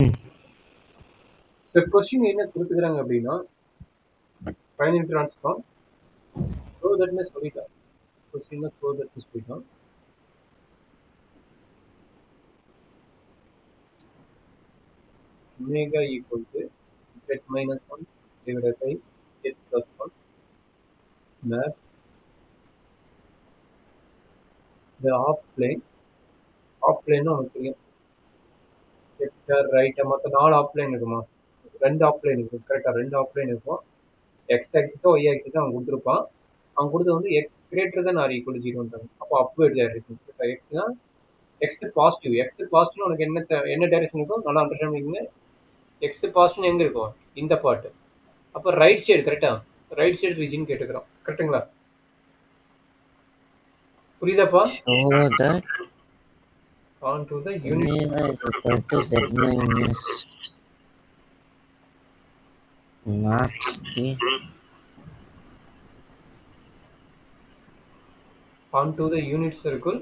ம் so question என்ன கொடுத்துக்கிறாங்க அப்படின்னா ஃபைனல் ட்ரான்ஸ்ஃபார்ம் ஸோ தட்னு சொல்லிட்டோம். கொஸ்டின் ஸோ தட்னு சொல்லிட்டோம். omega equal to z minus 1 divided by z plus 1 maps the half plane நமக்கு தெரியும் வெக்டர் ரைட் மொத்தம் 4 ஆஃப் பிளேன் இருக்குமா, 2 ஆஃப் பிளேன் இருக்கும். கரெக்டாக 2 ஆஃப் பிளேன் இருக்கும். எக்ஸ் ஆக்சிஸோ ஒய் ஆக்சிஸோ அவன் கொடுத்துருப்பான். அவன் கொடுத்தது வந்து எக்ஸ் கிரேட்டர் தான் ஆர் ஈக்குவல் ஜீரோன்றாங்க. அப்போ அப்வர்ட் டைரக்ஷன். இப்போ எக்ஸ்னா எக்ஸ் பாசிட்டிவ். எக்ஸ் பாசிட்டிவ் உனக்கு என்ன டைரக்ஷன் இருக்கும் நல்லா அண்டர்ஸ்டாண்ட் பண்ணிக்கங்க. எக்ஸ் பாசிட்டிவ் எங்கே இருக்கும், இந்த பார்ட். அப்போ ரைட் சைடு கரெக்டாக ரைட் சைடு ரீஜன் கேட்டுக்கிறோம். கரெக்டுங்களா? புரியுதாப்பா? show that on to the unit omega is equal to z minus maps the on to the unit circle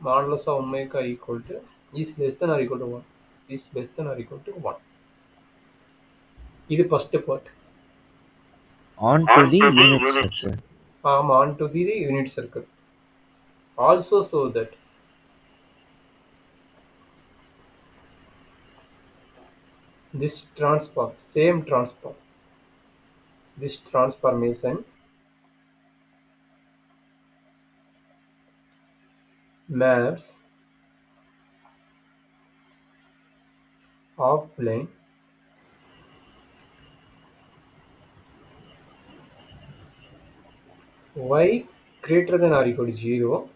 modulus of omega equal to is less than or equal to 1 is less than or equal to 1. இது first part. on to the unit circle. On to the unit circle. Also so that this transform, same transform, this transformation maps of plane y greater than or equal to 0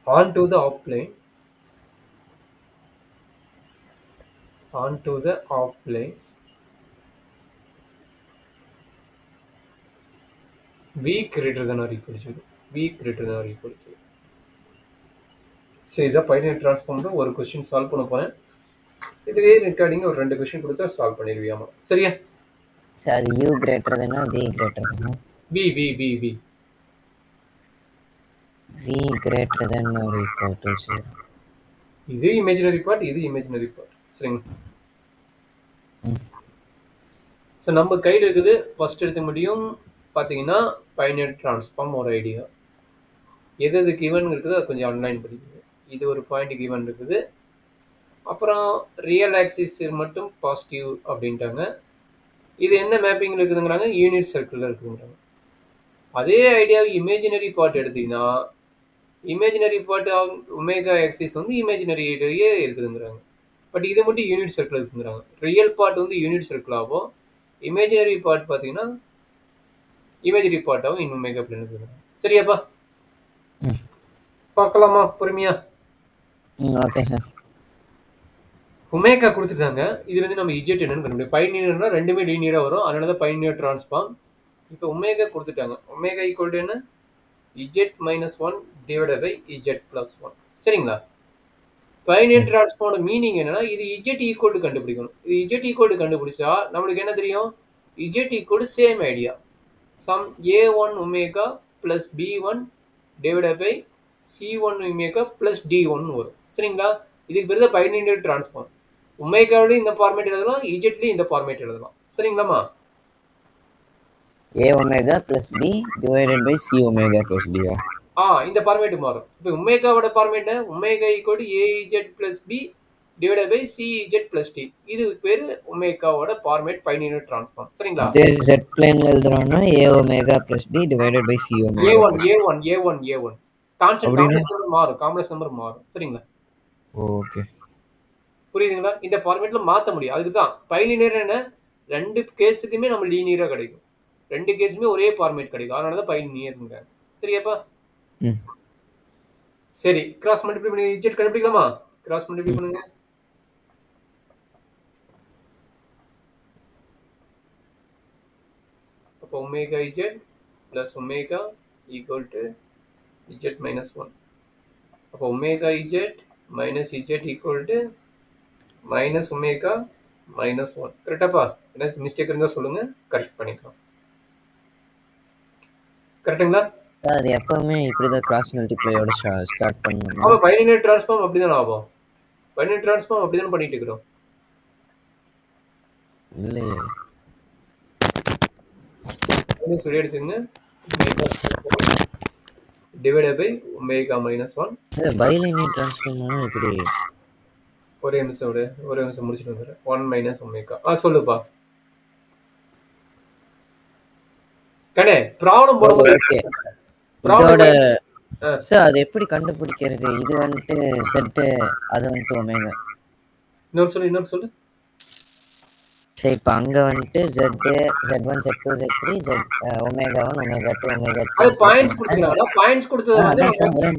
onto the off plane v greater than or equal to 0. v greater than or equal to 0. சரி, இதான் binary transform ஒரு question solve பண்ண போறேன். இதுவே recording ஒரு 2 question கொடுத்தா solve பண்ணிடுவியாமா. சரியா? சரி, u greater than or v greater than or v v v v v greater than or equal to 0. இது இமேஜினரி பார்ட், இது இமேஜினரி பார்ட். சரிங்க. ஸோ நம்ம கையில் இருக்குது ஃபர்ஸ்ட் எடுத்துக்க முடியும் பார்த்தீங்கன்னா பைனரி டிரான்ஸ்ஃபார்ம் ஒரு ஐடியா. எது எது கிவன் இருக்குது அது கொஞ்சம் ஆன்லைன் படிக்குது. இது ஒரு பாயிண்ட் கிவன் இருக்குது. அப்புறம் ரியல் ஆக்சிஸ் மட்டும் பாசிட்டிவ் அப்படின்ட்டாங்க. இது என்ன மேப்பிங்கில் இருக்குதுங்கிறாங்க, யூனிட் சர்க்கிளில் இருக்குதுங்கிறாங்க. அதே ஐடியா இமேஜினரி பார்ட் எடுத்தீங்கன்னா இமேஜினரி பார்ட் ஒமேகா ஆக்சிஸ் வந்து இமேஜினரியிலேயே இருக்குதுங்கிறாங்க. பட் இது மட்டும் யூனிட் சர்க்கிள் இருக்குங்கிறாங்க. ரியல் பார்ட் வந்து யூனிட் சர்க்கிள் ஆகும், இமேஜினரி பார்ட் பார்த்தீங்கன்னா இமேஜினரி பார்ட்டாகவும் இன்னும் ஒமேகா பிளேன் இருக்குதுங்க. சரியாப்பா? பார்க்கலாமா பொறுமையா? Okay sir. ஒமேகா கொடுத்துட்டாங்க. இதுலேருந்து நம்ம இஜெட் என்னன்னு கண்டுபிடிக்கும். பைனியர்னா ரெண்டுமே லீனியராக வரும், அதனால தான் பைனியர் டிரான்ஸ்ஃபார்ம். இப்போ ஒமேகா கொடுத்துட்டாங்க. ஒமேகா ஈக்குவல் டு என்ன, z minus 1 divided by z plus 1. சரிங்களா? பைனியர் டிரான்ஸ்ஃபார்மோட மீனிங் என்னன்னா இது இஜெட் ஈக்குவல் டு கண்டுபிடிக்கணும். இது இஜெட் ஈக்குவல் டு கண்டுபிடிச்சா நம்மளுக்கு என்ன தெரியும், z equal to same idea, sum a1 omega plus b1 divided by c1 omega plus d1 வரும். சரிங்களா? இதுக்கு பேர் தான் பைனியர் டிரான்ஸ்ஃபார்ம். ஒமேகாவிலையும் இந்த ஃபார்மேட் எழுதலாம், இஜெட்லையும் இந்த ஃபார்மேட் எழுதலாம். சரிங்களாமா? a omega plus b divided by c omega plus d. இந்த ஃபார்மேட் மாறும். இப்போ ஒமேகாவோட format omega equal to az plus b divided by cz plus d. இது பேர் ஒமேகாவோட ஃபார்மேட் பைனியர் டிரான்ஸ்ஃபார்ம். சரிங்களா? z பிளேன்ல எழுதுறோம்னா a omega plus b divided by c omega. a1 constant complex number மாறும், காம்ப்ளெக்ஸ் நம்பர் மாறும். சரிங்களா? ஓகே, புரியுதுங்களா? இந்த ஃபார்மேட்ல மாற்ற முடியும். அதுக்கு தான் பைலினியர் என்ன, ரெண்டு கேஸுக்குமே நம்ம லீனியரா கிடைக்கும், ரெண்டு கேஸுமே ஒரே ஃபார்மேட் கிடைக்கும், அதனால தான் பைலினியர்ங்கிறாங்க. சரியாப்பா? சரி, கிராஸ் மல்டிப்ளை பண்ணி இஜெட் கண்டுபிடிக்கலாமா? கிராஸ் மல்டிப்ளை பண்ணுங்க. அப்போ omega Z plus omega equal to Z minus 1. அப்போ omega Z minus Z equal to minus omega minus 1. கரெக்டாப்பா? என்ன மிஸ்டேக் இருந்தால் சொல்லுங்க, கரெக்ட் பண்ணிக்கலாம். கரெக்டுங்களா? அது எப்பவுமே இப்படிதான் கிராஸ் மல்டிப்ளையோட ஸ்டார்ட் பண்ணணும். அப்போ பைலினியர் டிரான்ஸ்ஃபார்ம் அப்படிதான் ஆகும். பைனரி டிரான்ஸ்ஃபார்ம் அப்படிதானே பண்ணிட்டு இருக்கிறோம். இல்லையே. சொல்லி எடுத்துங்க. Divided by omega minus 1. Sir bilinear டிரான்ஸ்ஃபார்ம்னா எப்படி? ஒரே நிமிஷம் முடிச்சுட்டு வந்துடுறேன். 1 மைனஸ் ஒமேகா. சொல்லுப்பா கண்ணே. ப்ராப்ளம் போடும்போது இதோட சார் அது எப்படி கண்டுபிடிக்கிறது? இது வந்துட்டு செட், அது வந்துட்டு ஒமேகா. இன்னொரு சொல்லு. சரி, இப்போ அங்க வந்துட்டு Z1 Z2 Z3 Z omega 1 omega 2 omega 3 அது பாயிண்ட்ஸ் கொடுத்துறாங்க. பாயிண்ட்ஸ் கொடுத்தது வந்து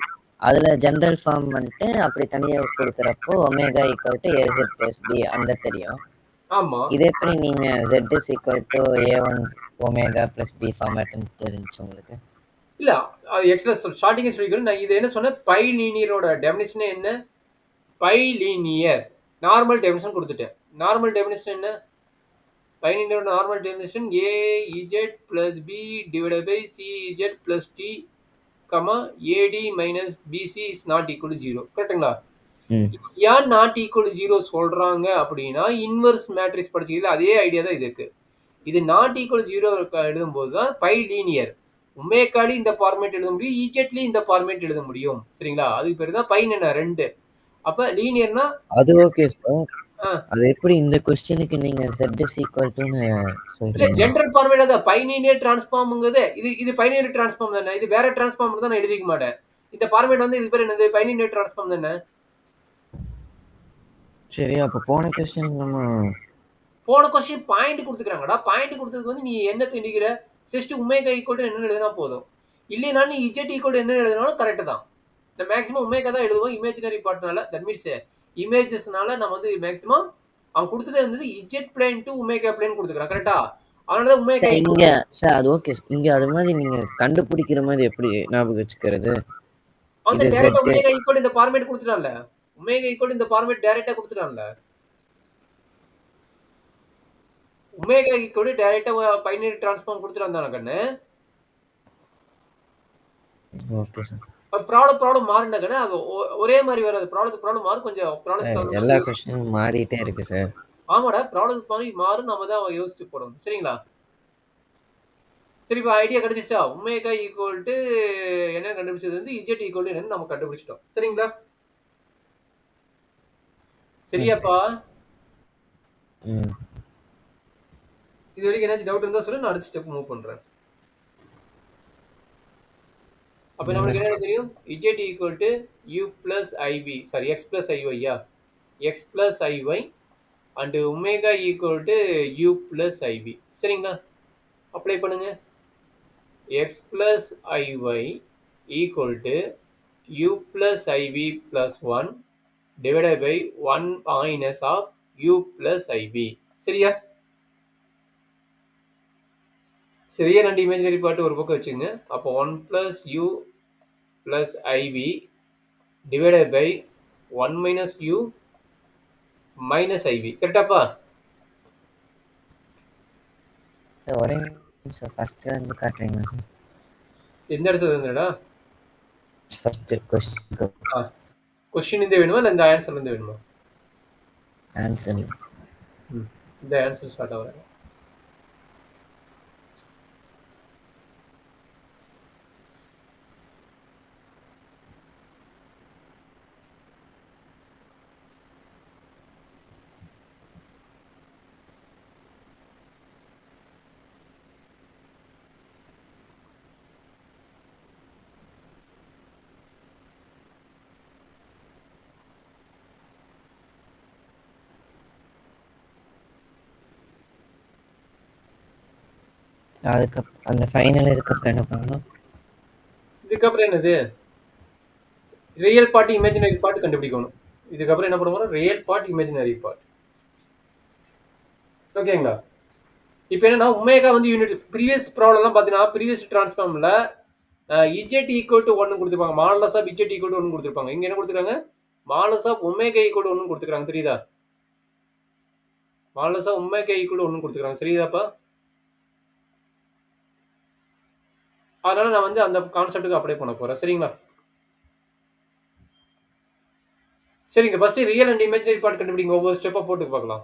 அதுல ஜெனரல் ஃபார்ம் வந்துட்டு அப்படி தனியா கொடுக்கறப்போ omega equal to AZ + B அந்த தெரியும். ஆமா. இதே எப்படி நீங்க Z is equal to A1 omega + B ஃபார்மேட்னு தெரிஞ்சு உங்களுக்கு? இல்ல எக்ஸலஸ் ஸ்டார்டிங் சொல்லிக்கிறேன். நான் இது என்ன சொன்னேன்? பை லீனியரோட டெஃபினிஷன் என்ன? பை லீனியர் நார்மல் டெஃபினிஷன் கொடுத்துட்டேன். நார்மல் டெஃபினிஷன் என்ன? பை லீனியரோட normal definition AZ + B divided by CZ + T, AD minus BC is not equal to 0. கரெக்ட்டுங்களா? ஏன் நாட் ஈக்குவல் டு 0 சொல்றாங்க அப்படின்னா இன்வெர்ஸ் மேட்ரிக்ஸ் படிச்சீங்கல்ல, அதே ஐடியா தான் இதுக்கு. இது நாட் ஈக்குவல் 0 எழுதும்போது தான் பை லீனியர். ஒமேகாலி இந்த ஃபார்மேட் எழுத முடியும், ஈஜெட்லி இந்த ஃபார்மேட் எழுத முடியும். சரிங்களா? அதுக்கு பேர் தான் பை என்ன 2. அப்ப லீனியர்னா அது ஓகே சார். அது எப்படி இந்த क्वेश्चनக்கு நீங்க z is equal to னு சொல்றீங்க? ஜெனரல் ஃபார்மேட் அத பை லீனியர் டிரான்ஸ்ஃபார்ம்ங்கிறது இது பை லீனியர் டிரான்ஸ்ஃபார்ம் தானே. இது வேற டிரான்ஸ்ஃபார்ம் தான் நான் எழுதிக்க மாட்டேன். இந்த ஃபார்மேட் வந்து இது பேர் என்னது? பை லீனியர் டிரான்ஸ்ஃபார்ம் தானே. சரி, அப்ப போன क्वेश्चन பாயிண்ட் கொடுத்துக்கறாங்கடா. பாயிண்ட் கொடுத்ததுக்கு வந்து நீ என்ன தெரிஞ்சிக்கிற? ஜஸ்ட் ஒமேகா ஈக்குவல் டு என்ன எழுதினா போதும். இல்லைனா நீ z ஈக்குவல் டு என்ன எழுதினாலும் கரெக்ட் தான். இந்த மேக்ஸிமம் ஒமேகா தான் எழுதுவோம் இமேஜினரி பார்ட்னால. தட் மீன்ஸ் இமேஜஸ்னால நம்ம வந்து மேக்ஸிமம் அவன் கொடுத்தது வந்து z plane to omega plane கொடுத்துக்கறான். கரெக்ட்டா? அதனால தான் ஒமேகா இங்க சார் அது ஓகே. இங்க அது மாதிரி நீங்க கண்டுபிடிக்கிற மாதிரி எப்படி ஞாபகம் வச்சுக்கிறது? அந்த டைரக்டா ஒமேகா ஈக்குவல் இந்த ஃபார்மேட் கொடுத்துட்டான்ல. ஒமேகா ஈக்குவல் இந்த ஃபார்மேட் டைரக்டா கொடுத்துட்டான்ல. ஒமேகா ஈக்குவல் டைரக்டா பைனரி டிரான்ஸ்ஃபார்ம் கொடுத்துட்டான் தான கண்ணு. Okay sir. ப்ராப்ளம் மாறுன கண்ணு. அது ஒரே மாதிரி வராது. ப்ராப்ளம் மாறும். கொஞ்சம் ப்ராப்ளம் எல்லா क्वेश्चनும் மாறிட்டே இருக்கு சார். ஆமாடா, ப்ராப்ளம் மாறும். நாம தான் யோசிச்சு போடணும். சரிங்களா? சரி, இப்போ ஐடியா கிடைச்சிச்சா? ஒமேகா ஈக்குவல் டு என்ன கண்டுபிடிச்சது வந்து z ஈக்குவல் டு என்னன்னு நம்ம கண்டுபிடிச்சிட்டோம். சரிங்களா? சரியாப்பா? இது வரைக்கும் ஏதாச்சும் டவுட் இருந்தா சொல்லு, நான் அடுத்த ஸ்டெப் மூவ் பண்றேன். அப்ப நமக்கு என்ன தெரியும்? z equal to u plus iv, sorry x plus iy, x plus iy and omega equal to u plus iv. சரிங்களா? அப்ளை பண்ணுங்க. x plus iy equal to u plus iv plus 1 divided by 1 minus of u plus iv. சரியா? சரியா? ரெண்டு imaginary part ஒரு பக்கம் வச்சுங்க. அப்போ 1 plus u plus iv divided by 1 minus u minus iv. கரெக்டாப்பா? ஒரே நிமிஷம் ஃபர்ஸ்ட் வந்து காட்டுறீங்க சார். எந்த இடத்துல இருந்துடா? ஃபர்ஸ்ட் क्वेश्चन இந்த வேணுமா இல்ல இந்த ஆன்சர்ல இருந்து வேணுமா? ஆன்சர். இந்த ஆன்சர் ஸ்டார்ட் ஆகுற. அதுக்கு அந்த ஃபைனல் இதுக்கப்புறம் என்ன பண்ணணும்? இதுக்கப்புறம் என்னது? ரியல் பார்ட் இமேஜினரி பார்ட் கண்டுபிடிக்கணும். இதுக்கப்புறம் என்ன பண்ணுவோம்? Real part imaginary part. ஓகேங்களா? இப்போ என்னன்னா ஒமேகா வந்து யூனிட் ப்ரீவியஸ் ப்ராப்ளம்லாம் பார்த்தீங்கன்னா ப்ரீவியஸ் டிரான்ஸ்ஃபார்ம்ல z ஈக்குவல் டு 1 கொடுத்துருப்பாங்க. Modulus of z equal to 1 கொடுத்துருப்பாங்க. இங்க என்ன கொடுத்துருக்காங்க? Modulus of omega equal to 1 கொடுத்துருக்காங்க. தெரியுதா? Modulus of omega equal to 1 கொடுத்துருக்காங்க. சரிதாப்பா? அதனால நான் வந்து அந்த கான்செப்ட்டுக்கு அப்ளை பண்ண போறேன். சரிங்களா? சரிங்க, first real and imaginary part கண்டுபிடிங்க. ஒவ்வொரு ஸ்டெப்பா போட்டு பார்க்கலாம்.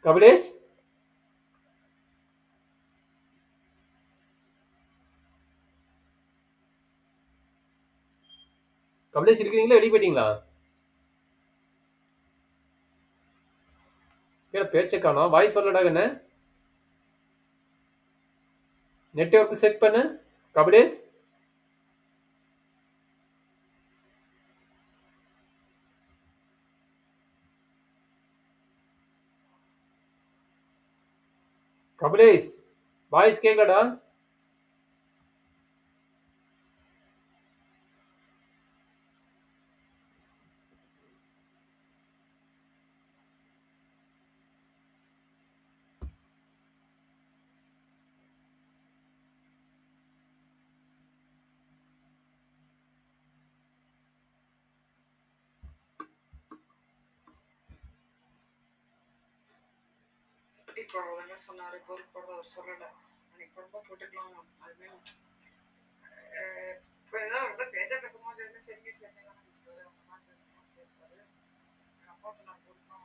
கபிலேஷ், கபிலேஷ் இருக்கிறீங்களா? வெளியே போயிட்டீங்களா? பேச்சை காணோம். வாய்ஸ் சொல்லடா என்ன? நெட்வொர்க் செட் பண்ணு கபிலேஷ். கபிலேஷ், வாய்ஸ் கேட்கடா? சொன்னாரு பொருள் போடுறது அவர் சொல்லல. அன்னைக்கு பொறுப்பா போட்டுக்கலாம். அதுமே ஏதாவது பேச பேசும்போது எதுவும் சரி சரி அந்த மாதிரி பேசணும் சொல்லியிருப்பாரு. அப்பா நான் பொறுப்பாக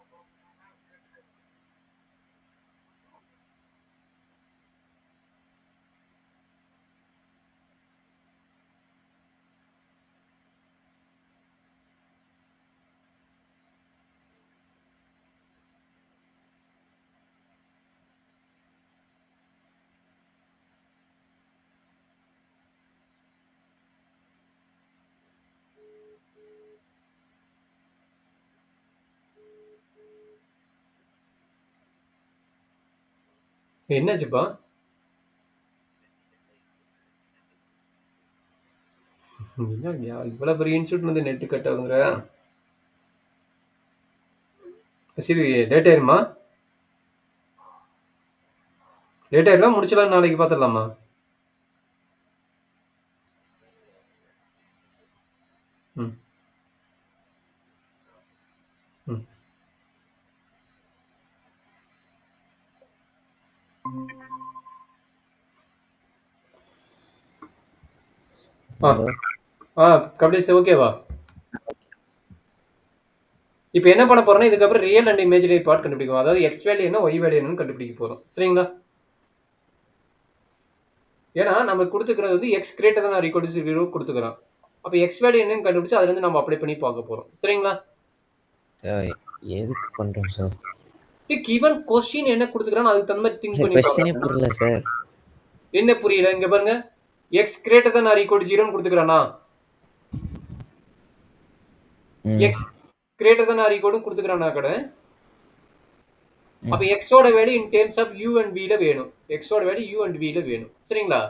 என்னாச்சுப்பா? என்ன இவ்வளவு பெரிய இன்ஸ்டியூட் வந்து நெட் கட் ஆகுங்கிற? சரி, லேட் ஆயிருமா? லேட் ஆயிடலாம், முடிச்சலாம், நாளைக்கு பார்த்துடலாமா? ம் ம் கபிலேஷ் ஓகேவா? இப்போ என்ன பண்ண போறோம்னா இதுக்கப்புறம் ரியல் அண்ட் இமேஜினரி பார்ட் கண்டுபிடிக்கும். அதாவது எக்ஸ் வேல்யூ என்ன ஒய் வேல்யூ என்னன்னு கண்டுபிடிக்க போறோம். சரிங்களா? ஏன்னா நம்ம கொடுத்துக்கிறது வந்து X greater than equal to 0 கொடுத்துக்கிறோம். அப்போ எக்ஸ் வேல்யூ என்னன்னு கண்டுபிடிச்சு அதுல இருந்து நம்ம அப்ளை பண்ணி பார்க்க போறோம். சரிங்களா? எதுக்கு பண்றோம் சார்? கிவன் क्वेश्चन என்ன கொடுத்துக்கறானோ அதுக்கு தகுந்த மாதிரி திங்க் பண்ணி क्वेश्चनே புரியல சார். என்ன புரியல? இங்க பாருங்க, x greater than equal to 0 ன்னு கொடுத்துக்கறானா? X greater than equal to கொடுத்துக்கறானா கட? அப்ப x ஓட value in terms of u and v ல வேணும். x ஓட வேல்யூ u and v ல வேணும். சரிங்களா?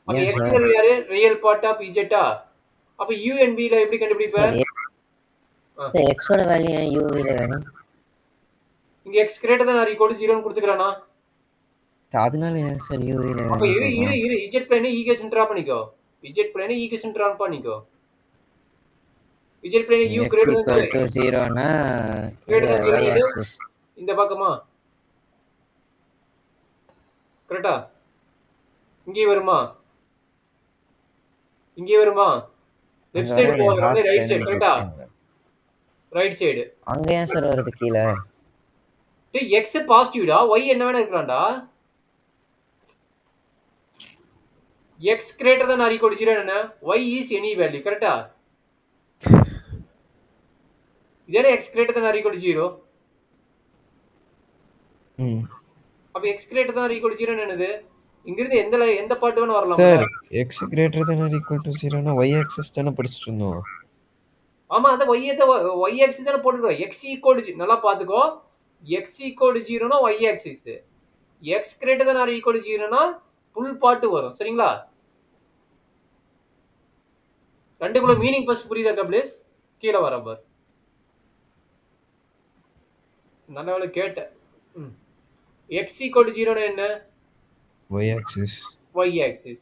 அப்ப x வேல்யூ யாரு? ரியல் பார்ட் ஆஃப் z ஆ? அப்ப u and v ல எப்படி கண்டுபிடிப்ப? சார் x ஓட வேல்யூ u v ல வேணும். இங்க x greater than or equal to 0 ன்னு கொடுத்துக்கறானா? அதனால ஏன் சார் u v ல வேணும்? அப்ப இரு z plane ஈக்குவேஷன் டிரா பண்ணிக்கோ. z plane ஈக்குவேஷன் டிரா பண்ணிக்கோ. z plane u greater than 0 னா y axis இந்த பக்கமா கரெக்ட்டா? இங்கே வருமா? இங்கே வருமா? லெஃப்ட் சைடு போறது வந்து ரைட் சைடு கரெக்ட்டா? Right side. அங்க ஏன் சார் வருது கீழ? டேய் x பாசிட்டிவ்டா, y என்ன வேணா இருக்கலாம்டா. x greater than or equal to 0 என்ன? y is any value கரெக்ட்டா? இதே x greater than or equal to 0. அப்ப x greater than or equal to 0 என்னது? இங்க இருந்து எந்த பார்ட் வேணா வரலாம் sir. x greater than or equal to 0 னா y axis தான படிச்சிட்டு இருந்தோம். ஆமா, அந்த y axis தான போட்டுறோம். x equal to நல்லா பாத்துக்கோ. x equal to 0 னா y axis. x greater than or equal to 0 னா ஃபுல் பார்ட் வரும். சரிங்களா? ரெண்டுக்குள்ள மீனிங் ஃபர்ஸ்ட் புரியுதா கபிலேஷ்? கீழ வர பார். நல்லவேளை கேட்ட. x equal to 0 னா என்ன? y axis. y axis.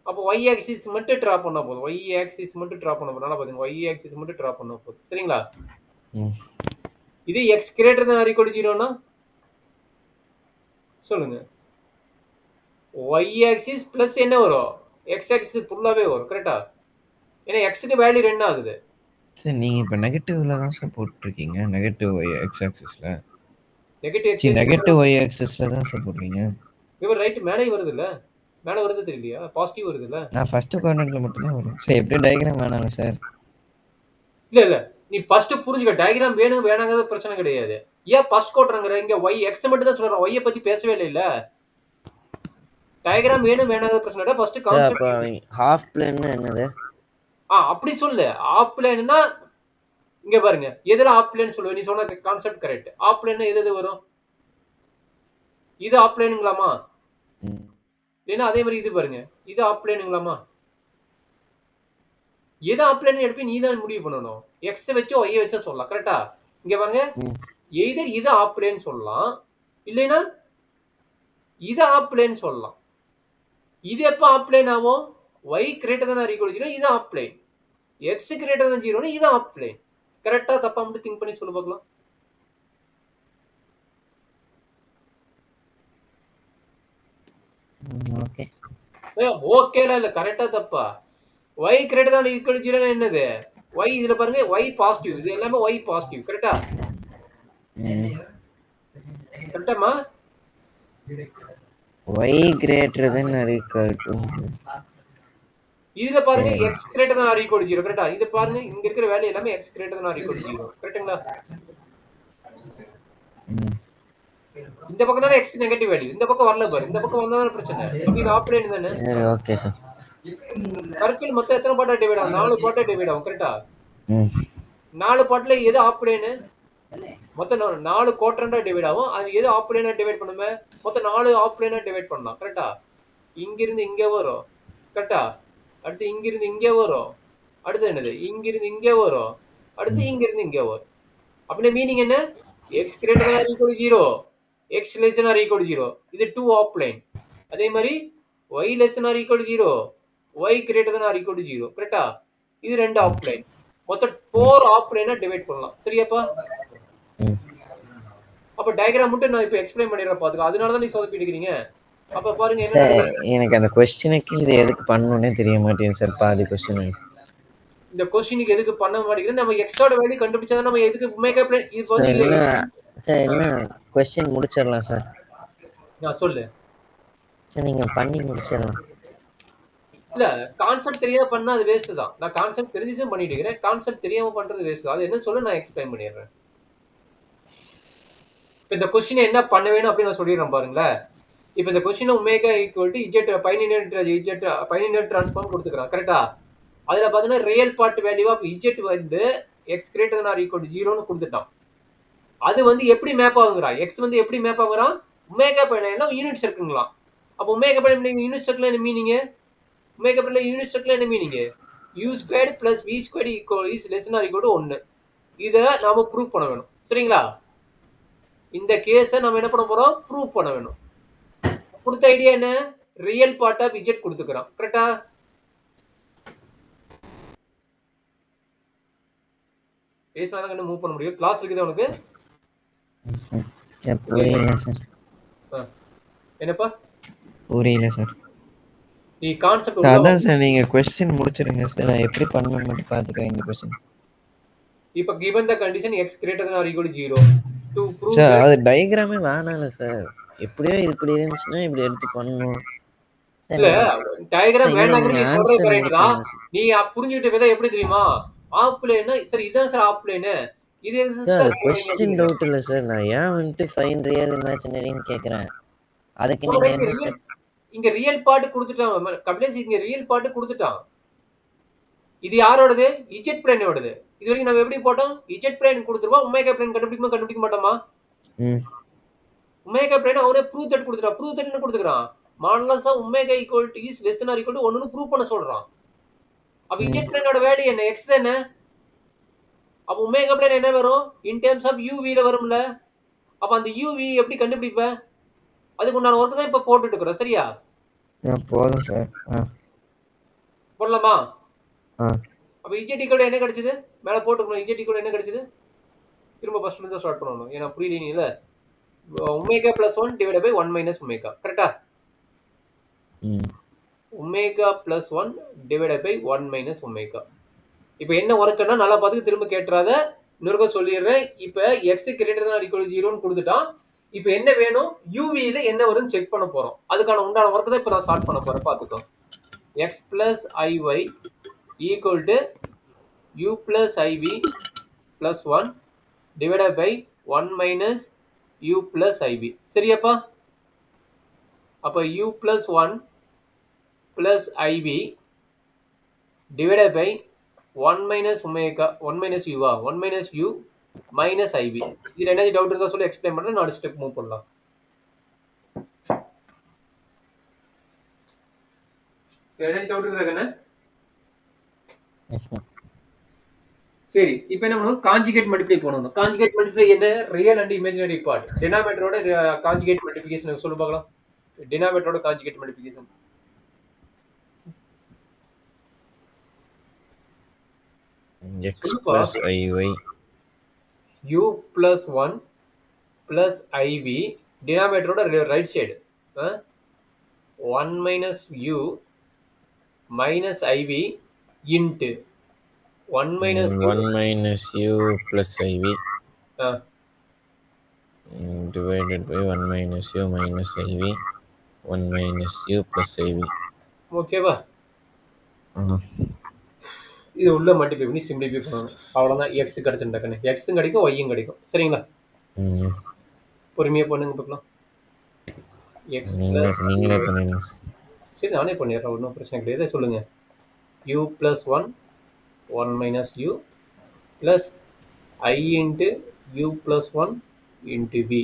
அப்ப y axis மட்டும் டிரா பண்ணா போதும். y axis மட்டும் டிரா பண்ணா போதும். நல்லா பாருங்க, y axis மட்டும் டிரா பண்ணா போதும். சரிங்களா? இது x greater than or equal to 0 னா சொல்லுங்க. y axis plus என்ன வரும்? x axis ஃபுல்லாவே வரும். கரெக்ட்டா? ஏன்னா x க்கு வேல்யூ 2 ஆகுது. சரி நீங்கள் இப்போ நெகட்டிவ்ல தான் சார் போட்டிருக்கீங்க. நெகட்டிவ் ஒய் எக்ஸ் ஆக்சிஸில். நெகட்டிவ் சரி எக்ஸைஸ் நெகட்டிவ் ஒய் ஆக்சிஸில் தான் சார் போடுறீங்க. இவர் ரைட் மேலே வருது இல்ல, மேலே வருது தெரியலையா, பாசிட்டிவ் வருது இல்ல. நான் ஃபஸ்ட்டு குவாட்ரண்ட்டில் மட்டும்தான் வரும். சரி எப்படி டயக்ராம் வேணாங்க சார். இல்ல இல்ல நீ ஃபர்ஸ்ட் புரிஞ்சுக்க, டயக்ராம் வேணும் வேணாங்கிறது பிரச்சனை கிடையாது. ஏன் ஃபர்ஸ்ட் கோட்றங்கற, இங்க ஒய் எக்ஸ் மட்டும் தான் சொல்றேன், ஒய்யை பத்தி பேசவே இல்ல. டயக்ராம் வேணும் வேணாங்கிறது பிரச்சனை இல்ல, ஃபர்ஸ்ட் சார் கான்செப்ட். அப்போ ஹாஃப் பிளேன்னா என்னது? அப்படி சொல்லு. ஆஃப் பிளேன்னா இங்க பாருங்க, எதுல ஆஃப் பிளேன் சொல்லுவ, நீ சொன்ன கான்செப்ட் கரெக்ட். ஆஃப் பிளேன்னா எது வரும், இது ஆஃப் பிளேனுங்களாமா, இல்லைன்னா அதே மாதிரி இது பாருங்க, இது ஆஃப் பிளேனுங்களாமா. எது ஆஃப் பிளேன் எடுப்பி நீ தான் முடிவு பண்ணணும். எக்ஸ் வச்சு ஒய்யை வச்சா சொல்லலாம், கரெக்டா? இங்க பாருங்க, எய்தர் இது ஆஃப் பிளேன் சொல்லலாம், இல்லைன்னா இது ஆஃப் பிளேன் சொல்லலாம். இது எப்ப ஆஃப் பிளேன் ஆகும், y greater than or equal to 0 இது half plane, x greater than 0 இது ஆஃப் பிளேன். கரெக்டா தப்பா மட்டும் திங்க் பண்ணி சொல்ல பார்க்கலாம். ஓகே ஓகேல இல்ல, கரெக்டா தப்பா? y greater than or equal to 0 என்னது, y இதுல பாருங்க y பாசிட்டிவ், இது எல்லாமே y பாசிட்டிவ், கரெக்டா? கரெக்டாமா? y greater than or equal to, இதுல பாருங்க x greater than or equal to 0, கரெக்டா? இது பாருங்க இங்க இருக்கிற வேல்யூ எல்லாமே x greater than or equal to 0, கரெக்ட்டுங்களா? இந்த பக்கம் தானே x நெகட்டிவ் வேல்யூ, இந்த பக்கம் வரல பாரு, இந்த பக்கம் வந்தா பிரச்சனை. இது ஆஃப் பிளேன் தானே. சரி ஓகே சார். சர்க்கிள் மொத்தம் எத்தனை பார்ட்டா டிவைட் ஆகும், 4 பார்ட்டா டிவைட் ஆகும், கரெக்டா? 4 பார்ட்ல எது ஆஃப் பிளேன், மொத்தம் 4 குவாட்ரண்டா டிவைட் ஆகும். அது எது ஆஃப் பிளேனா டிவைட் பண்ணுமே, மொத்தம் 4 ஆஃப் பிளேனா டிவைட் பண்ணலாம், கரெக்டா? இங்க இருந்து இங்க வரும், கரெக்டா? அடுத்து இங்க இருந்து இங்க வரும், அடுத்து என்னது, இங்க இருந்து இங்க வரும், அடுத்து இங்க இருந்து இங்க வரும். அப்படியே மீனிங் என்ன, x greater than or equal to 0, x less than or equal to 0, இது 2 ஆஃப் பிளேன். அதே மாதிரி y less than or equal to 0, y greater than or equal to 0, கரெக்டா? இது 2 ஆஃப் பிளேன். மொத்தம் 4 ஆஃப் பிளேனா டிவைட் பண்ணலாம், சரியாப்பா? அப்ப diagram மட்டும் நான் இப்ப எக்ஸ்பிளைன் பண்ணிடுறேன் பாத்துக்க, அதனால தான் நீ சொதப்பிட்டு இருக்கீங்க. அப்ப பாருங்க என்ன சார் நடக்குது. எனக்கு அந்த கொஸ்டினுக்கு இது எதுக்கு பண்ணணும்னே தெரிய மாட்டேங்குது சார், பாதி கொஸ்டின். இந்த கொஸ்டினுக்கு எதுக்கு பண்ண மாட்டேங்குது, நம்ம எக்ஸோட வேல்யூ கண்டுபிடிச்சா நம்ம எதுக்கு மேக்கப் பிளான் இது வந்து இல்ல. சார் என்ன கொஸ்டின் முடிச்சிடலாம் சார். நான் சொல்லு சார் நீங்க பண்ணி முடிச்சிடலாம். இல்ல கான்செப்ட் தெரியாம பண்ணா அது வேஸ்ட் தான். நான் கான்செப்ட் தெரிஞ்சும் பண்ணிட்டு இருக்கேன், கான்செப்ட் தெரியாம பண்றது வேஸ்ட் தான். அது என்ன சொல்ல நான் எக்ஸ்பிளைன் பண்ணிடுறேன். இப்போ இந்த கொஸ்டினை என்ன பண்ண வேணும் அப்படின்னு நான் சொல்லிடுறேன் பாருங்களேன். இப்போ இந்த question omega equal to Z bilinear transform கொடுத்துக்கிறான், கரெக்டா? அதுல பாத்தீங்கன்னா real part value of Z வந்து X greater than or equal to 0ன்னு கொடுத்துட்டான். அது வந்து எப்படி மேப் ஆகுங்கிறா, எக்ஸ் வந்து எப்படி மேப் ஆகுறான், ஒமேகா பைனியர்னா யூனிட் சர்க்கிள்ங்களாம். அப்போ ஒமேகா பைனியர் யூனிட் சர்க்கிள் என்ன meaning, omega bilinear unit circle என்ன meaning, u squared plus v squared equal is less than or equal to 1. இதை நாம ப்ரூவ் பண்ண வேணும், சரிங்களா? இந்த கேஸை நம்ம என்ன பண்ண போறோம், ப்ரூவ் பண்ண வேணும். கொடுத்த ஐடியா என்ன, ரியல் பார்ட் ஆஃப் இஜெட் கொடுத்துக்கிறோம், கரெக்டா? பேசினா தான் மூவ் பண்ண முடியும். கிளாஸ் இருக்குதா உனக்கு? புரியல சார். என்னப்பா புரியல சார். நீ கான்செப்ட் அதான் சார் நீங்க क्वेश्चन முடிச்சிருங்க சார், நான் எப்படி பண்ணனும் மட்டும் பாத்துக்கறேன் இந்த क्वेश्चन. இப்போ given the condition x greater than or equal to 0 to prove sir அது டயகிராமே வேணாம்ல சார், எப்படியோ இப்படி இருந்துச்சுன்னா இப்படி எடுத்து பண்ணணும். இல்ல டயகிராம் வேண்டாம்னு நீ சொல்றது கரெக்ட் தான். நீ புரிஞ்சுக்கிட்ட விதம் எப்படி தெரியுமா, ஆஃப் பிளேன்னா சரி இதான் சார் ஆஃப் பிளேன். இது சார் क्वेश्चन டவுட் இல்ல சார், நான் ஏன் வந்து ஃபைன் ரியல் இமேஜினரின்னு கேக்குறேன். அதுக்கு நீங்க என்ன இங்க ரியல் பார்ட் கொடுத்துட்டான் கபிலேஷ், இங்க ரியல் பார்ட் கொடுத்துட்டான். இது யாரோடது, இஜெட் பிளேனோடது. இது வரைக்கும் நம்ம எப்படி போட்டோம், இஜெட் பிளேன் கொடுத்துருவோம், ஒமேகா பிளேன் கண்டுபிடிக்க மாட்டோமா? ஒமேகா பிளேன் அவனே ப்ரூவ் தட் கொடுத்துட்டான். ப்ரூவ் தட் என்ன கொடுத்துக்கிறான், modulus of omega equal to is less than or equal to 1ன்னு ப்ரூவ் பண்ண சொல்றான். அப்ப இஜெட் பிளேனோட வேல்யூ என்ன, x தானே. அப்ப ஒமேகா பிளேன் என்ன வரும், இன் டர்ம்ஸ் ஆஃப் uv ல வரும்ல. அப்ப அந்த uv எப்படி கண்டுபிடிப்ப, அதுக்கு உண்டான வர்க் தான் இப்ப போட்டுட்டு இருக்கறோம், சரியா? போதும் சார். போடலாமா? அப்ப இஜெட் ஈக்குவல் என்ன கிடைச்சது, மேல போட்டுக்கணும். இஜெட் ஈக்குவல் என்ன கிடைச்சது, திரும்ப ஃபர்ஸ்ட்ல இருந்து ஸ்டார்ட் பண்ணனும், ஏனா புரியல நீ இல்ல. ஒமேகா + 1 டிவைடட் பை 1 - ஒமேகா, கரெக்ட்டா? Omega + 1 divided by 1 - omega. இப்போ என்ன ஒர்க்குன்னா நல்லா பார்த்து திரும்ப கேட்டுறாத, இன்னொருக்க சொல்லிடுறேன். இப்போ எக்ஸ் கிரேட்டர் தான் ஈக்குவல் 0ன்னு கொடுத்துட்டான். இப்போ என்ன வேணும், யூவியில் என்ன வருதுன்னு செக் பண்ண போறோம். அதுக்கான உண்டான ஒர்க் தான் இப்போ நான் ஸ்டார்ட் பண்ண போறேன். பார்த்துக்கோ. X plus I Y equal to U plus I V plus 1 divided by 1 minus U plus I V. சரியாப்பா? அப்போ U plus 1 plus I V divided by 1 minus omega 1 minus u 1 minus u minus iv. இதுல என்ன டவுட் இருக்கா சொல்லி explain பண்றேன். நான் அடுத்த step move பண்ணலாம். என்ன டவுட் இருக்கா? சரி, இப்போ என்ன பண்ணணும், கான்ஜுகேட் மல்டிப்ளை பண்ணணும். கான்ஜுகேட் மல்டிப்ளை என்ன, ரியல் அண்ட் இமேஜினரி பார்ட். டினாமினேட்டரோட கான்ஜுகேட் மல்டிப்ளிகேஷன் சொல்லு பார்க்கலாம். டினாமினேட்டரோட conjugate multiplication x plus iy u plus 1 plus iv denominator right side 1 minus u minus iv into 1 minus u 1 minus u plus iv divided by 1 minus u minus iv 1 minus u plus iv. ஓகேவா? இது உள்ள multiply பண்ணி simplify பண்ணணும். அவ்வளோதான். X கிடைச்சிருந்தாக்கண்ணே எக்ஸும் கிடைக்கும் ஒய்யும் கிடைக்கும். சரிங்களா? பொறுமையாக பண்ணுங்க பார்க்கலாம். எக்ஸ் நீங்களே பண்ணுங்க. சரி, நானே பண்ணிடுறேன், ஒன்றும் பிரச்சனை கிடையாது. சொல்லுங்கள். U plus 1 1 minus u plus i into u plus 1 into v.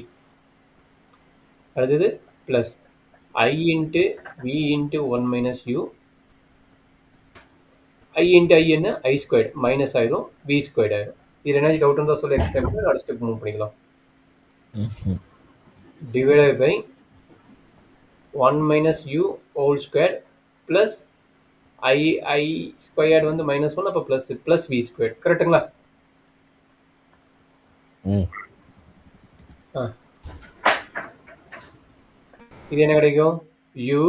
அடுத்தது plus i into v into 1 minus u. I into i என்ன, ஐ ஸ்கொயர்டு மைனஸ் ஆயிடும், வி ஸ்கொயர்டு ஆயிடும். இது என்ன டவுட் இருந்தால் சொல்லி எக்ஸ்பிளைன் பண்ணி அடுத்த ஸ்டெப் மூவ் பண்ணிக்கலாம். Divided by 1 minus u whole square plus i squared வந்து மைனஸ் 1, அப்போ ப்ளஸ் ப்ளஸ் வி ஸ்கொயர்டு. கரெக்டுங்களா? இது என்ன கிடைக்கும், you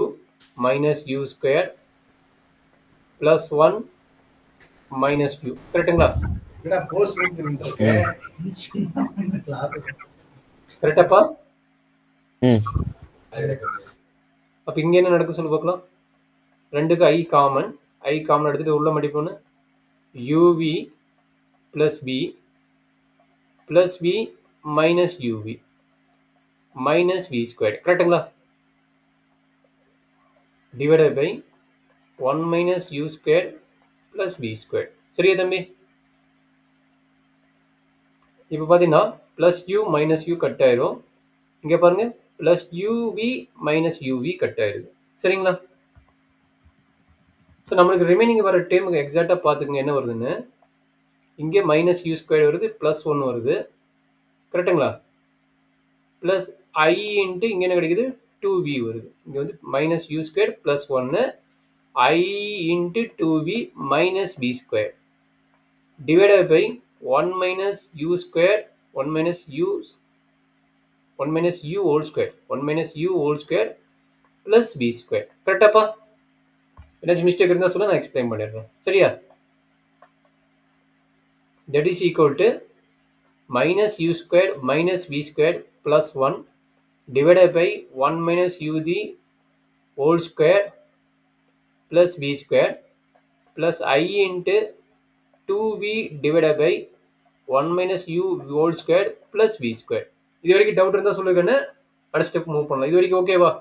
minus u square plus 1 minus you. கரெக்டுங்களா? கரெக்டாப்பா? அப்போ இங்கே என்ன நடக்கும் சொல்லி பார்க்கலாம். ரெண்டுக்கு ஐ காமன் எடுத்துகிட்டு உள்ள மடிப்போன்னு u v plus b plus v minus u v minus v square. கரெக்டுங்களா? Divided by 1 minus u square plus b square. சரியா தம்பி? இப்போ பார்த்தீங்கன்னா plus u minus u cut ஆயிரும். இங்கே பாருங்கள், plus u v minus u v cut ஆயிடுது. சரிங்களா? ஸோ நம்மளுக்கு ரிமைனிங் வர டேமுக்கு எக்ஸாக்டாக பார்த்துக்குங்க என்ன வருதுன்னு. இங்கே மைனஸ் யூ ஸ்கொயர் வருது, ப்ளஸ் 1 வருது. கரெக்டுங்களா? ப்ளஸ் ஐ இன்ட்டு இங்கே என்ன கிடைக்குது, 2v வருது. இங்கே வந்து minus u square plus 1 I into 2v minus b square divided by 1 minus u square 1 minus u whole square 1 minus u whole square plus b square. கரெக்டாப்பா? ஏதாச்சும் mistake இருந்தால் சொல்ல, நான் எக்ஸ்பிளைன் பண்ணிடுறேன். சரியா? that is equal to minus u square minus b square plus 1 divided by 1 minus u the whole square plus b square plus I into 2v divided by 1 minus u whole square plus v square. இது வரைக்கும் doubt இருந்தால் சொல்லுங்கன்னு அடுத்த step move பண்ணலாம். இது வரைக்கும் ஓகேவா?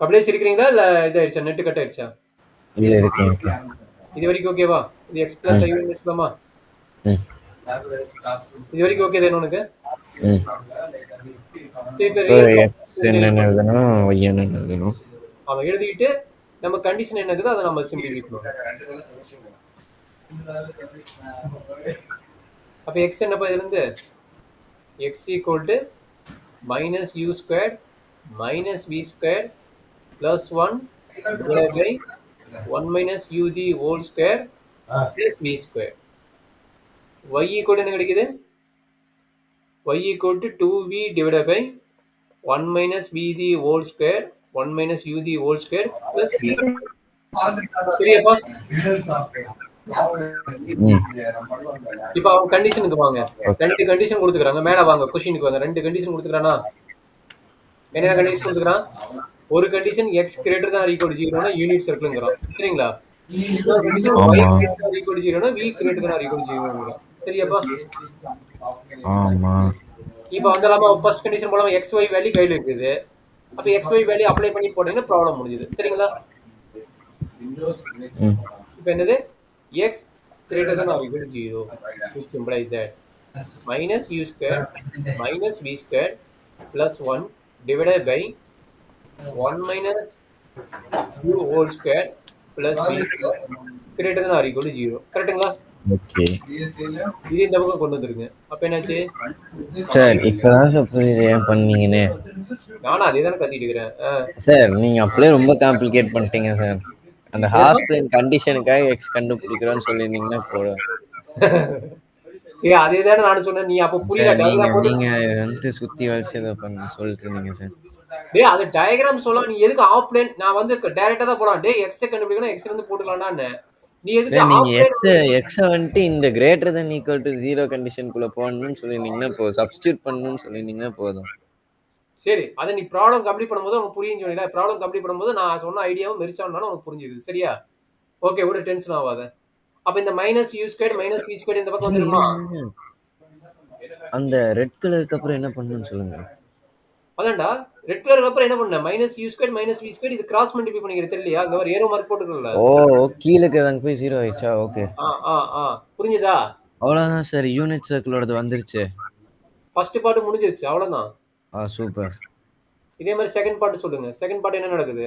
அப்படியே சிரிக்கிறீங்களா இல்லை இதாயிடுச்சா, நெட்டு கட் ஆயிடுச்சா? இது வரைக்கும் ஓகேவா? இது எக்ஸ் பிளஸ் ஐ வச்சுக்கலாமா? இது வரைக்கும் ஓகே தானே உனக்கு? அவன் எழுதிக்கிட்டு நம்ம கண்டிஷன் என்ன இருக்குதோ அதை நம்ம சிம்பிளிஃபை பண்ணுவோம். அப்போ எக்ஸ் என்னப்பா இதுலேருந்து, x equal to minus u square minus v square plus 1 divided by 1 minus u the whole square plus v square. Y equal என்ன கிடைக்குது, y equal to 2v divided by 1 minus v the whole square 1 minus u the whole square plus v square. சரியாப்பா? ம் இப்போ அவங்க கண்டிஷனுக்கு வாங்க. 2 condition கொடுத்துக்கிறாங்க. மேல வாங்க, கொஸ்டினுக்கு வாங்க. 2 கண்டிஷன் கொடுத்துக்கிறானா? என்ன கண்டிஷன் கொடுத்துக்கிறான்? ஒரு condition X greater than equal to 0னா unit சர்க்கிள்ங்கறான். சரிங்களா? இன்னொரு கண்டிஷன் y ஆமா greater than equal to 0னா v greater than equal to 0ங்கறான். சரியாப்பா? ஆமா இப்போ வந்தலாமா? ஃபர்ஸ்ட் கண்டிஷன் போலாமா? xy வேல்யூ கையில இருக்குது. அப்ப xy வேல்யூ அப்ளை பண்ணி போட்டீங்கன்னா ப்ராப்ளம் முடிஞ்சது. சரிங்களா? ம் இப்போ என்னது? x greater than or equal to 0, which implies that minus u square minus v square plus 1 divided by 1 minus u whole square plus v square greater than or equal to 0. கரெக்ட்டுங்களா? Okay இது இந்த பக்கம் கொண்டு வந்துருங்க. அப்ப என்னாச்சு? Sir இப்பதான் sir புரியுது ஏன் பண்ணீங்கன்னு. நானும் அதே தானே கத்திட்டு இருக்கிறேன். சார் நீங்க அப்படியே ரொம்ப காம்ப்ளிகேட் பண்ணிட்டீங்க சார். அந்த ஹாஃப் பிளேன் கண்டிஷனுக்காக எக்ஸ் கண்டுபிடிக்கிறோம்னு சொல்லியிருந்தீங்கன்னா போதும். அதே தானே நானும் சொன்னேன். நீ அப்ப புரியல. சார் நீங்க டயக்ராம் நீங்க வந்து சுத்தி வச்சு இதை பண்ண சொல்லிட்டு இருந்தீங்க சார். டேய் அது டயக்ராம் சொல்ல நீ எதுக்கு ஆஃப் பிளேன்? நான் வந்து டைரக்டா தான் போறான். டேய் எக்ஸ் கண்டுபிடிக்கணும், எக்ஸ் வந்து போட்டுக்கலாம்டான்னு. நீ எதுக்கு சார் நீங்க ஆஃப் பிளேன்? எக்ஸ் வந்துட்டு இந்த கிரேட்டர் தென் ஈக்குவல் டு 0 கண்டிஷனுக்குள்ள போடணும்னு சொல்லியிருந்தீங்கன்னா போதும். சப்ஸ்டியூட் பண்ணணும்னு சொல்லியிருந்தீங்கன்னா போதும். சரி, அதை நீ ப்ராப்ளம் கம்ப்ளீட் பண்ணும்போது உனக்கு புரியும்னு சொன்னீங்க. ப்ராப்ளம் கம்ப்ளீட் பண்ணும்போது நான் சொன்ன ஐடியாவும் மெரிச்சானாலும் உனக்கு புரிஞ்சுது. சரியா? ஓகே, ஒரு டென்ஷன் ஆகாத. அப்ப இந்த minus u square minus v square இந்த பக்கம் வந்துருமா? அந்த ரெட் கலருக்கு அப்புறம் என்ன பண்ணணும்னு சொல்லுங்க. அதான்டா ரெட் கலருக்கு அப்புறம் என்ன பண்ண? Minus u square minus v square இது கிராஸ் மல்டிப்ளை பண்ணிக்கிறது தெரியலையா? அங்க ஒரு ஏரோ மார்க் போட்டுக்கல. ஓ கீழே அங்க போய் 0 ஆயிடுச்சா? ஓகே புரிஞ்சுதா? அவ்வளவுதான் சார். யூனிட் சர்க்கிளோடது வந்துருச்சு. ஃபர்ஸ்ட் பார்ட் முடிஞ்சிருச்சு, அவ்வளவுதான். சூப்பர். இதே மாதிரி செகண்ட் பார்ட் சொல்லுங்க. செகண்ட் பார்ட் என்ன நடக்குது?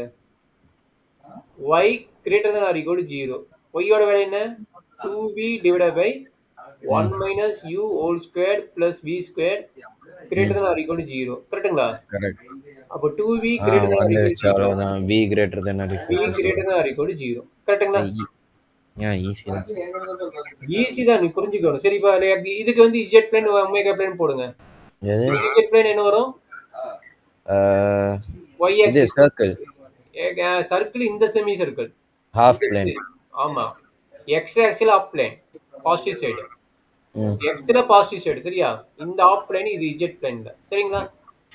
y greater than or equal to 0. y யோட வேல்யூ என்ன? 2v divided by 1 minus u whole squared plus v squared greater than or equal to 0. கரெக்ட்டுங்களா? கரெக்ட். அப்ப 2v greater than or equal to 0. அவ்வளவுதான். v greater than or equal v to greater than or equal to 0. கரெக்ட்டுங்களா? Easy தான். Easy தான், நீ புரிஞ்சுக்கணும். சரி, இப்ப இதுக்கு வந்து z plane omega plane போடுங்க. எது? z plane என்ன வரும்? y இது axis சர்க்கிள். சர்க்கிள் இந்த செமி சர்க்கிள் ஹாஃப் பிளேன். ஆமா. x axis half plane positive side. x ல பாசிட்டிவ் சைடு. சரியா? இந்த ஆஃப் பிளேன் இது z பிளேன்ல. சரிங்களா?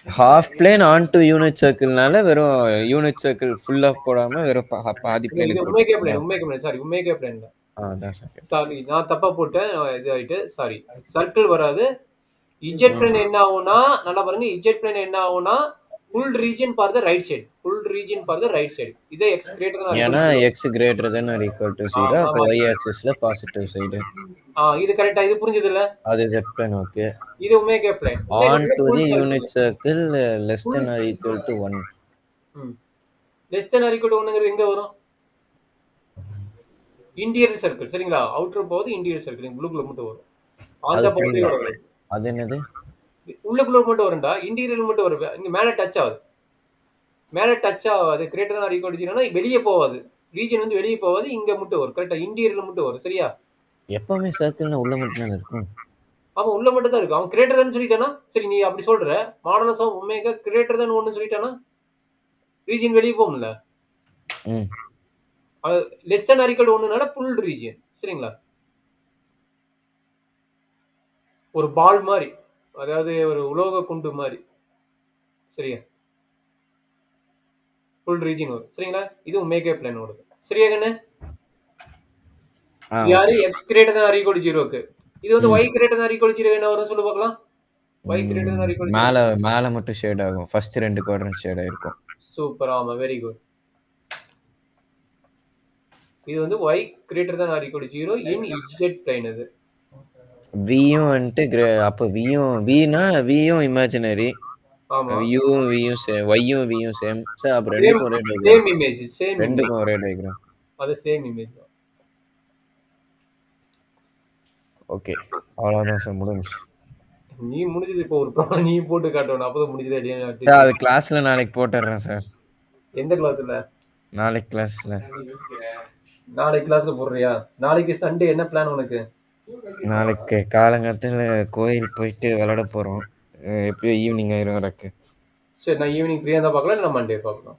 Half plane on to unit சர்க்கிள்னால வெறும் யூனிட் சர்க்கிள் ஃபுல்லா போடாம வெறும் பாதி பிளேன். இது ஒமேகா பிளேன் சாரி, ஒமேகா பிளேன்ல. அதான் சார். சாரி, நான் தப்பா போட்டேன். இது ஆயிட்டு சாரி. சர்க்கிள் வராது. z பிளேன் என்ன ஆகும்னா, நல்லா பாருங்க, z பிளேன் என்ன ஆகும்னா full region for the right side. Full region for the right side. இதே x greater than or equal to 0. ஏனா x greater than or equal to 0 அப்ப y axis ல பாசிட்டிவ் சைடு. இது கரெக்ட்டா? இது புரிஞ்சது இல்ல? அது z plane. ஓகே. இது omega plane. on to the unit circle less than or equal to 1. less than or equal to 1ங்கிறது எங்க வரும்? Interior circle. சரிங்களா? அவுட்டர் போகுது, இன்டீரியர் சர்க்கிள் ப்ளூக்குள்ள மட்டும் வரும். அந்த பவுண்டரியோட வரும். அது என்னது? உள்ளுக்குள்ள மட்டும் வரும்டா, இன்டீரியர் மட்டும் வரும். இங்க மேல டச் ஆகுது. மேல டச் ஆகாது. Greater than or equal to 0னா வெளியே போகாது. ரீஜன் வந்து வெளியே போகாது. இங்க மட்டும் வரும். கரெக்ட்டா? இன்டீரியர்ல மட்டும் வரும். சரியா? எப்பவுமே சர்க்கிள்னா உள்ள மட்டும் தான் இருக்கும். ஆமா, உள்ள மட்டும் தான் இருக்கும். அவன் கிரேட்டர் than சொல்லிட்டானா? சரி, நீ அப்படி சொல்ற. Modulus of omega greater than 1 சொல்லிட்டானா ரீஜன் வெளியே போகும்ல. அது less than or equal to 1னால ஃபுல் ரீஜன். சரிங்களா? ஒரு பால் மாதிரி, அதாவது ஒரு உலோக குண்டு மாதிரி. சரியா? ஃபுல் ரீஜன் வரும். சரிங்களா? இது ஒமேகா பிளேன் ஓடுது. சரியா கண்ணு? யாரு x greater than or equal to 0க்கு. இது வந்து y greater than or equal to 0 என்ன வரும் சொல்லு பார்க்கலாம். y greater than or equal to 0 மேல மட்டும் ஷேட் ஆகும். ஃபர்ஸ்ட் ரெண்டு குவாட்ரண்ட் ஷேட் ஆயிருக்கும். சூப்பர். ஆமா, வெரி குட். இது வந்து y greater than or equal to 0 in z plane. இது v-யும் வந்து அப்ப v-னா v-யும் இமேஜினரி. ஆமா. u-யும் v-யும் சேம், y-யும் v-யும் சேம். சோ அப்ப ரெண்டுக்கும் ஒரே டயகிராம். சேம் இமேஜ், சேம் ரெண்டுக்கும் ஒரே டயகிராம். அது சேம் இமேஜ் தான். ஓகே, அவ்வளவுதான் சார், முடிஞ்சுச்சு. நீ முடிஞ்சது. இப்போ ஒரு ப்ராப்ளம் நீ போட்டு காட்டணும். அப்பதான் முடிஞ்சது. இல்லையா? சார் அது கிளாஸ்ல நாளைக்கு போட்டுறேன் சார். எந்த கிளாஸ்ல? நாளைக்கு கிளாஸ்ல. நாளைக்கு கிளாஸ்ல போடுறியா? நாளைக்கு சண்டே என்ன பிளான் உனக்கு? நாளைக்கு காலங்கத்துல கோயில் போயிட்டு விளையாட போறோம். எப்படியும் ஈவினிங் ஆயிரும் வரக்கு. சரி, நான் ஈவினிங் ஃப்ரீயா தான் பார்க்கலாம். இல்லை மண்டே பார்க்கலாம்.